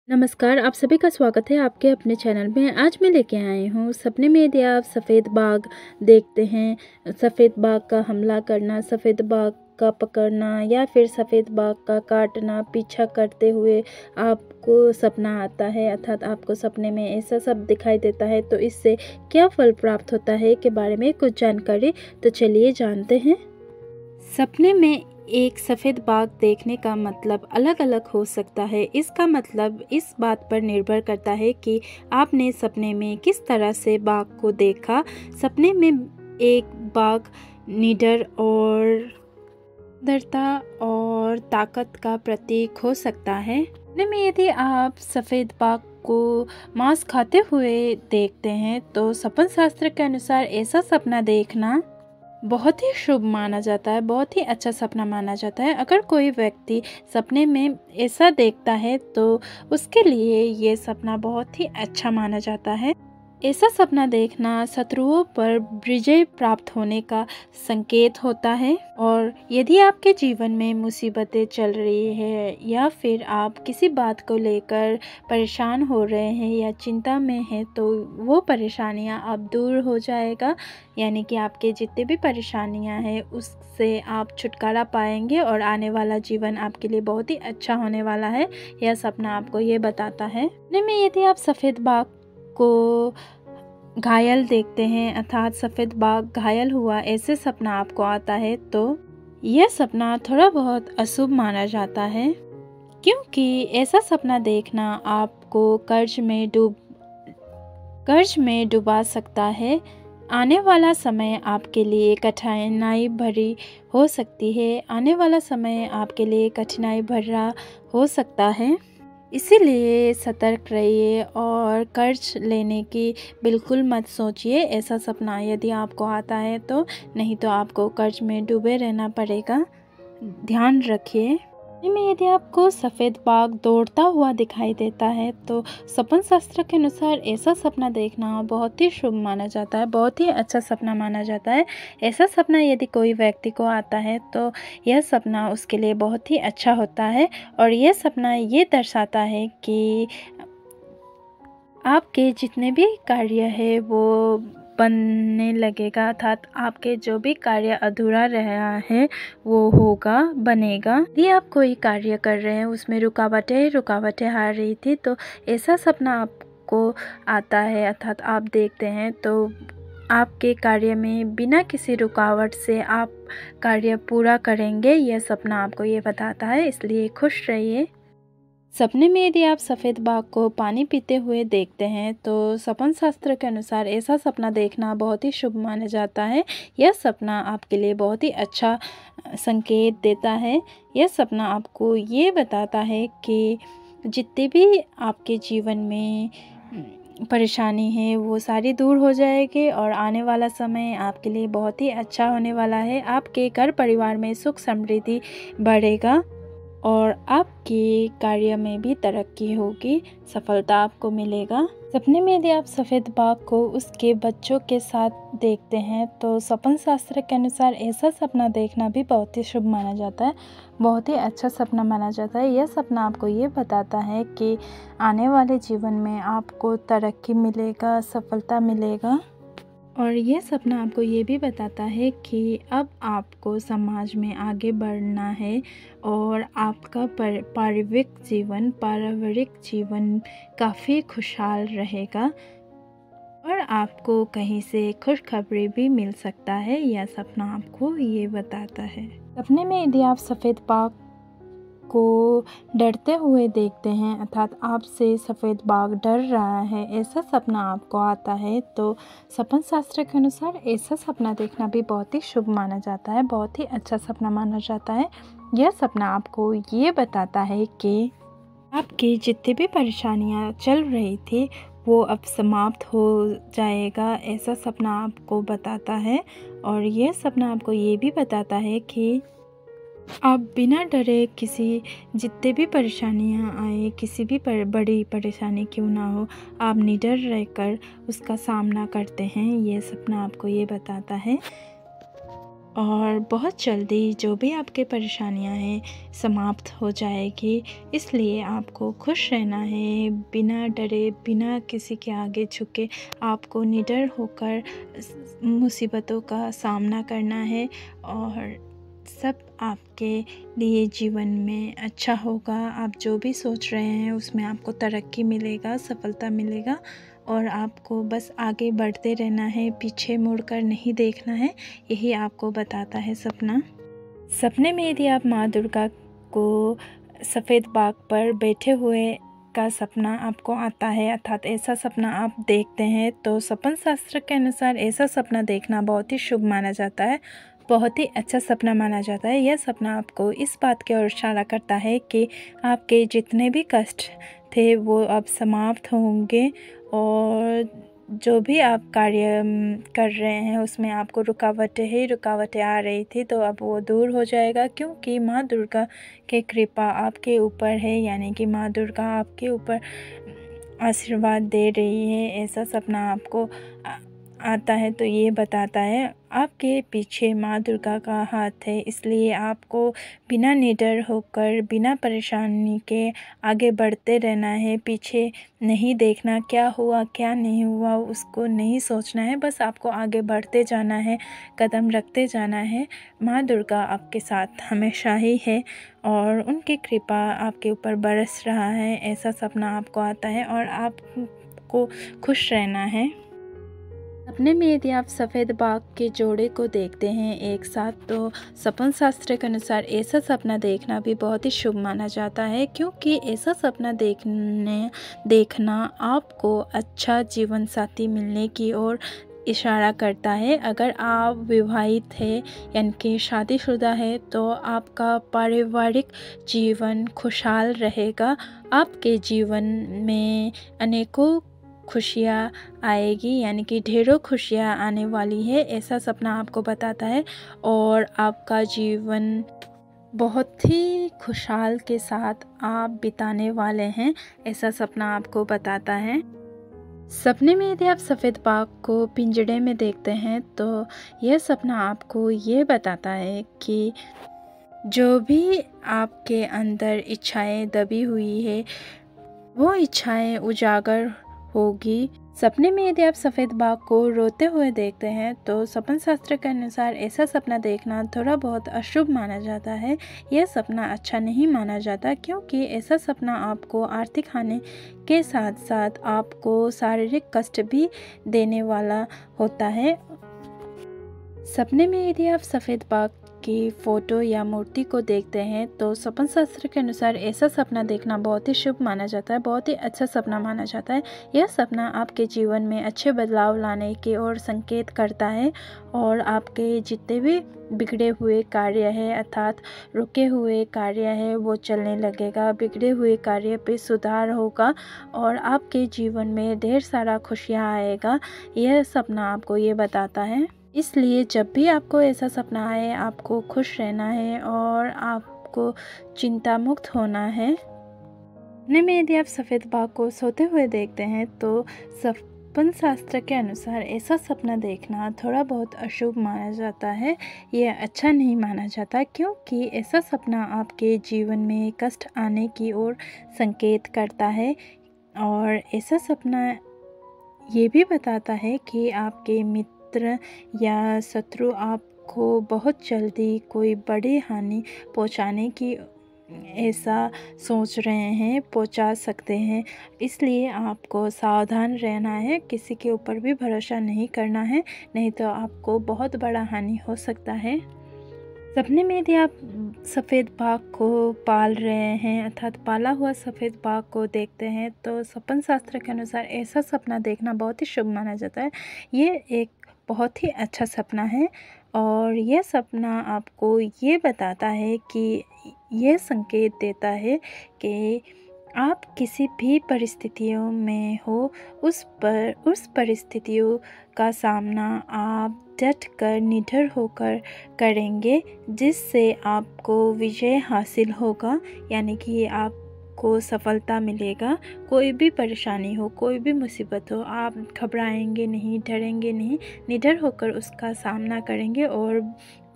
नमस्कार, आप सभी का स्वागत है आपके अपने चैनल में। आज मैं लेके आई हूँ सपने में यदि आप सफ़ेद बाघ देखते हैं, सफ़ेद बाघ का हमला करना, सफ़ेद बाघ का पकड़ना या फिर सफ़ेद बाघ का काटना, पीछा करते हुए आपको सपना आता है, अर्थात आपको सपने में ऐसा सब दिखाई देता है, तो इससे क्या फल प्राप्त होता है के बारे में कुछ जानकारी तो चलिए जानते हैं। सपने में एक सफ़ेद बाघ देखने का मतलब अलग अलग हो सकता है। इसका मतलब इस बात पर निर्भर करता है कि आपने सपने में किस तरह से बाघ को देखा। सपने में एक बाघ निडर और सुंदरता और ताकत का प्रतीक हो सकता है। सपने में यदि आप सफ़ेद बाघ को मांस खाते हुए देखते हैं तो सपन शास्त्र के अनुसार ऐसा सपना देखना बहुत ही शुभ माना जाता है, बहुत ही अच्छा सपना माना जाता है। अगर कोई व्यक्ति सपने में ऐसा देखता है तो उसके लिए ये सपना बहुत ही अच्छा माना जाता है। ऐसा सपना देखना शत्रुओं पर विजय प्राप्त होने का संकेत होता है। और यदि आपके जीवन में मुसीबतें चल रही है या फिर आप किसी बात को लेकर परेशान हो रहे हैं या चिंता में हैं तो वो परेशानियां अब दूर हो जाएगा, यानी कि आपके जितने भी परेशानियां हैं उससे आप छुटकारा पाएंगे और आने वाला जीवन आपके लिए बहुत ही अच्छा होने वाला है। यह सपना आपको ये बताता है। में यदि आप सफ़ेद बाघ को घायल देखते हैं, अर्थात सफ़ेद बाघ घायल हुआ, ऐसे सपना आपको आता है तो यह सपना थोड़ा बहुत अशुभ माना जाता है, क्योंकि ऐसा सपना देखना आपको कर्ज में डुबा सकता है। आने वाला समय आपके लिए कठिनाई भरी हो सकती है, आने वाला समय आपके लिए कठिनाई भरा हो सकता है। इसीलिए सतर्क रहिए और कर्ज लेने की बिल्कुल मत सोचिए ऐसा सपना यदि आपको आता है तो, नहीं तो आपको कर्ज में डूबे रहना पड़ेगा। ध्यान रखिए। में यदि आपको सफ़ेद बाघ दौड़ता हुआ दिखाई देता है तो सपन शास्त्र के अनुसार ऐसा सपना देखना बहुत ही शुभ माना जाता है, बहुत ही अच्छा सपना माना जाता है। ऐसा सपना यदि कोई व्यक्ति को आता है तो यह सपना उसके लिए बहुत ही अच्छा होता है और यह सपना ये दर्शाता है कि आपके जितने भी कार्य है वो बनने लगेगा, अर्थात आपके जो भी कार्य अधूरा रहा है वो होगा, बनेगा। यदि आप कोई कार्य कर रहे हैं उसमें रुकावटें आ रही थी तो ऐसा सपना आपको आता है, अर्थात आप देखते हैं तो आपके कार्य में बिना किसी रुकावट से आप कार्य पूरा करेंगे। यह सपना आपको ये बताता है, इसलिए खुश रहिए। सपने में यदि आप सफ़ेद बाघ को पानी पीते हुए देखते हैं तो सपन शास्त्र के अनुसार ऐसा सपना देखना बहुत ही शुभ माना जाता है। यह सपना आपके लिए बहुत ही अच्छा संकेत देता है। यह सपना आपको ये बताता है कि जितने भी आपके जीवन में परेशानी है वो सारी दूर हो जाएगी और आने वाला समय आपके लिए बहुत ही अच्छा होने वाला है। आपके घर परिवार में सुख समृद्धि बढ़ेगा और आपके कार्य में भी तरक्की होगी, सफलता आपको मिलेगा। सपने में यदि आप सफ़ेद बाघ को उसके बच्चों के साथ देखते हैं तो सपन शास्त्र के अनुसार ऐसा सपना देखना भी बहुत ही शुभ माना जाता है, बहुत ही अच्छा सपना माना जाता है। यह सपना आपको ये बताता है कि आने वाले जीवन में आपको तरक्की मिलेगा, सफलता मिलेगा। और यह सपना आपको ये भी बताता है कि अब आपको समाज में आगे बढ़ना है और आपका पारिवारिक जीवन काफ़ी खुशहाल रहेगा और आपको कहीं से खुशखबरी भी मिल सकता है। यह सपना आपको ये बताता है। सपने में यदि आप सफ़ेद बाघ को डरते हुए देखते हैं, अर्थात आपसे सफ़ेद बाघ डर रहा है, ऐसा सपना आपको आता है तो सपन शास्त्र के अनुसार ऐसा सपना देखना भी बहुत ही शुभ माना जाता है, बहुत ही अच्छा सपना माना जाता है। यह सपना आपको ये बताता है कि आपकी जितनी भी परेशानियां चल रही थी वो अब समाप्त हो जाएगा, ऐसा सपना आपको बताता है। और यह सपना आपको ये भी बताता है कि आप बिना डरे जितने भी परेशानियां आए, किसी भी बड़ी परेशानी क्यों ना हो, आप निडर रहकर उसका सामना करते हैं। ये सपना आपको ये बताता है। और बहुत जल्दी जो भी आपकी परेशानियां हैं समाप्त हो जाएगी। इसलिए आपको खुश रहना है, बिना डरे, बिना किसी के आगे झुके आपको निडर होकर मुसीबतों का सामना करना है और सब आपके लिए जीवन में अच्छा होगा। आप जो भी सोच रहे हैं उसमें आपको तरक्की मिलेगा, सफलता मिलेगा और आपको बस आगे बढ़ते रहना है, पीछे मुड़कर नहीं देखना है। यही आपको बताता है सपना। सपने में यदि आप माँ दुर्गा को सफ़ेद बाग पर बैठे हुए का सपना आपको आता है, अर्थात ऐसा सपना आप देखते हैं, तो सपन शास्त्र के अनुसार ऐसा सपना देखना बहुत ही शुभ माना जाता है, बहुत ही अच्छा सपना माना जाता है। यह सपना आपको इस बात की ओर इशारा करता है कि आपके जितने भी कष्ट थे वो अब समाप्त होंगे और जो भी आप कार्य कर रहे हैं उसमें आपको रुकावटें आ रही थी, तो अब वो दूर हो जाएगा, क्योंकि माँ दुर्गा की कृपा आपके ऊपर है, यानी कि माँ दुर्गा आपके ऊपर आशीर्वाद दे रही है। ऐसा सपना आपको आता है तो ये बताता है आपके पीछे माँ दुर्गा का हाथ है। इसलिए आपको बिना निडर होकर, बिना परेशानी के आगे बढ़ते रहना है, पीछे नहीं देखना, क्या हुआ क्या नहीं हुआ उसको नहीं सोचना है, बस आपको आगे बढ़ते जाना है, कदम रखते जाना है। माँ दुर्गा आपके साथ हमेशा ही है और उनकी कृपा आपके ऊपर बरस रहा है। ऐसा सपना आपको आता है और आपको खुश रहना है। सपने में यदि आप सफ़ेद बाघ के जोड़े को देखते हैं एक साथ, तो सपन शास्त्र के अनुसार ऐसा सपना देखना भी बहुत ही शुभ माना जाता है, क्योंकि ऐसा सपना देखना आपको अच्छा जीवन साथी मिलने की ओर इशारा करता है। अगर आप विवाहित हैं यानी कि शादीशुदा है तो आपका पारिवारिक जीवन खुशहाल रहेगा। आपके जीवन में अनेकों खुशियाँ आएगी, यानी कि ढेरों खुशियाँ आने वाली है, ऐसा सपना आपको बताता है और आपका जीवन बहुत ही खुशहाल के साथ आप बिताने वाले हैं, ऐसा सपना आपको बताता है। सपने में यदि आप सफ़ेद बाघ को पिंजड़े में देखते हैं तो यह सपना आपको ये बताता है कि जो भी आपके अंदर इच्छाएं दबी हुई है वो इच्छाएं उजागर होगी। सपने में यदि आप सफ़ेद बाघ को रोते हुए देखते हैं तो सपन शास्त्र के अनुसार ऐसा सपना देखना थोड़ा बहुत अशुभ माना जाता है। यह सपना अच्छा नहीं माना जाता, क्योंकि ऐसा सपना आपको आर्थिक हानि के साथ साथ आपको शारीरिक कष्ट भी देने वाला होता है। सपने में यदि आप सफ़ेद बाघ की फ़ोटो या मूर्ति को देखते हैं तो सपन शास्त्र के अनुसार ऐसा सपना देखना बहुत ही शुभ माना जाता है, बहुत ही अच्छा सपना माना जाता है। यह सपना आपके जीवन में अच्छे बदलाव लाने की ओर संकेत करता है और आपके जितने भी बिगड़े हुए कार्य है, अर्थात रुके हुए कार्य है, वो चलने लगेगा, बिगड़े हुए कार्य पे सुधार होगा और आपके जीवन में ढेर सारा खुशियाँ आएगा। यह सपना आपको ये बताता है। इसलिए जब भी आपको ऐसा सपना आए आपको खुश रहना है और आपको चिंता मुक्त होना है। सपने में यदि आप सफ़ेद बाघ को सोते हुए देखते हैं तो सपन शास्त्र के अनुसार ऐसा सपना देखना थोड़ा बहुत अशुभ माना जाता है, यह अच्छा नहीं माना जाता, क्योंकि ऐसा सपना आपके जीवन में कष्ट आने की ओर संकेत करता है और ऐसा सपना ये भी बताता है कि आपके मित्र या शत्रु आपको बहुत जल्दी कोई बड़ी हानि पहुंचाने की ऐसा सोच रहे हैं, पहुंचा सकते हैं। इसलिए आपको सावधान रहना है, किसी के ऊपर भी भरोसा नहीं करना है, नहीं तो आपको बहुत बड़ा हानि हो सकता है। सपने में यदि आप सफ़ेद बाघ को पाल रहे हैं, अर्थात पाला हुआ सफ़ेद बाघ को देखते हैं, तो सपन शास्त्र के अनुसार ऐसा सपना देखना बहुत ही शुभ माना जाता है। ये एक बहुत ही अच्छा सपना है और यह सपना आपको ये बताता है कि यह संकेत देता है कि आप किसी भी परिस्थितियों में हो, उस परिस्थितियों का सामना आप डट कर, निडर होकर करेंगे, जिससे आपको विजय हासिल होगा, यानी कि आपको सफलता मिलेगा। कोई भी परेशानी हो, कोई भी मुसीबत हो, आप घबराएंगे नहीं, डरेंगे नहीं, निडर होकर उसका सामना करेंगे और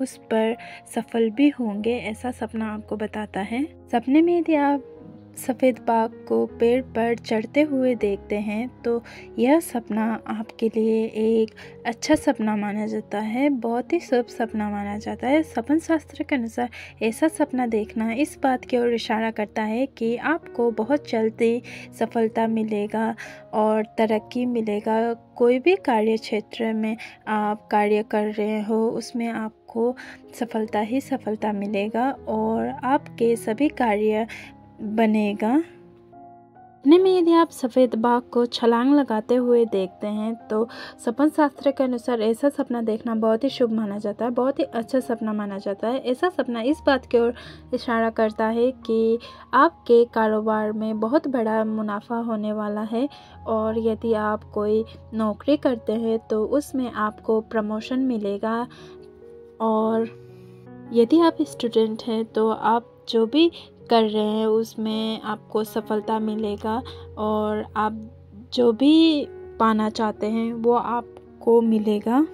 उस पर सफल भी होंगे, ऐसा सपना आपको बताता है। सपने में यदि आप सफ़ेद बाघ को पेड़ पर चढ़ते हुए देखते हैं तो यह सपना आपके लिए एक अच्छा सपना माना जाता है, बहुत ही शुभ सपना माना जाता है। सपन शास्त्र के अनुसार ऐसा सपना देखना इस बात की ओर इशारा करता है कि आपको बहुत जल्दी सफलता मिलेगा और तरक्की मिलेगा। कोई भी कार्य क्षेत्र में आप कार्य कर रहे हो उसमें आपको सफलता ही सफलता मिलेगा और आपके सभी कार्य बनेगा। सपने में यदि आप सफ़ेद बाघ को छलांग लगाते हुए देखते हैं तो सपन शास्त्र के अनुसार ऐसा सपना देखना बहुत ही शुभ माना जाता है, बहुत ही अच्छा सपना माना जाता है। ऐसा सपना इस बात की ओर इशारा करता है कि आपके कारोबार में बहुत बड़ा मुनाफा होने वाला है और यदि आप कोई नौकरी करते हैं तो उसमें आपको प्रमोशन मिलेगा और यदि आप स्टूडेंट हैं तो आप जो भी कर रहे हैं उसमें आपको सफलता मिलेगा और आप जो भी पाना चाहते हैं वो आपको मिलेगा।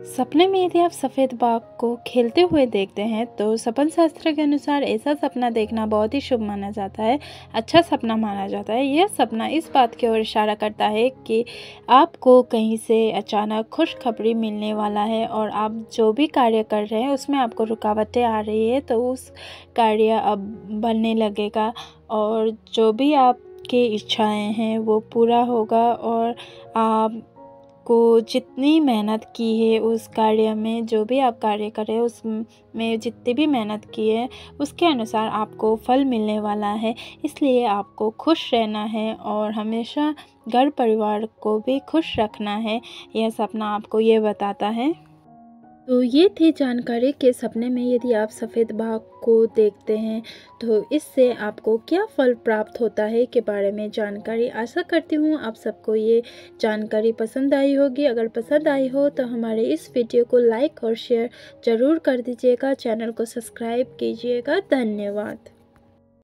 सपने में यदि आप सफ़ेद बाघ को खेलते हुए देखते हैं तो सपन शास्त्र के अनुसार ऐसा सपना देखना बहुत ही शुभ माना जाता है, अच्छा सपना माना जाता है। यह सपना इस बात की ओर इशारा करता है कि आपको कहीं से अचानक खुशखबरी मिलने वाला है और आप जो भी कार्य कर रहे हैं उसमें आपको रुकावटें आ रही है तो उस कार्य अब बनने लगेगा और जो भी आपकी इच्छाएं हैं वो पूरा होगा और आप को जितनी मेहनत की है उस कार्य में, जो भी आप कार्य करें उसमें जितनी भी मेहनत की है उसके अनुसार आपको फल मिलने वाला है। इसलिए आपको खुश रहना है और हमेशा घर परिवार को भी खुश रखना है, यह सपना आपको ये बताता है। तो ये थी जानकारी कि सपने में यदि आप सफ़ेद बाघ को देखते हैं तो इससे आपको क्या फल प्राप्त होता है के बारे में जानकारी। आशा करती हूँ आप सबको ये जानकारी पसंद आई होगी। अगर पसंद आई हो तो हमारे इस वीडियो को लाइक और शेयर ज़रूर कर दीजिएगा, चैनल को सब्सक्राइब कीजिएगा। धन्यवाद।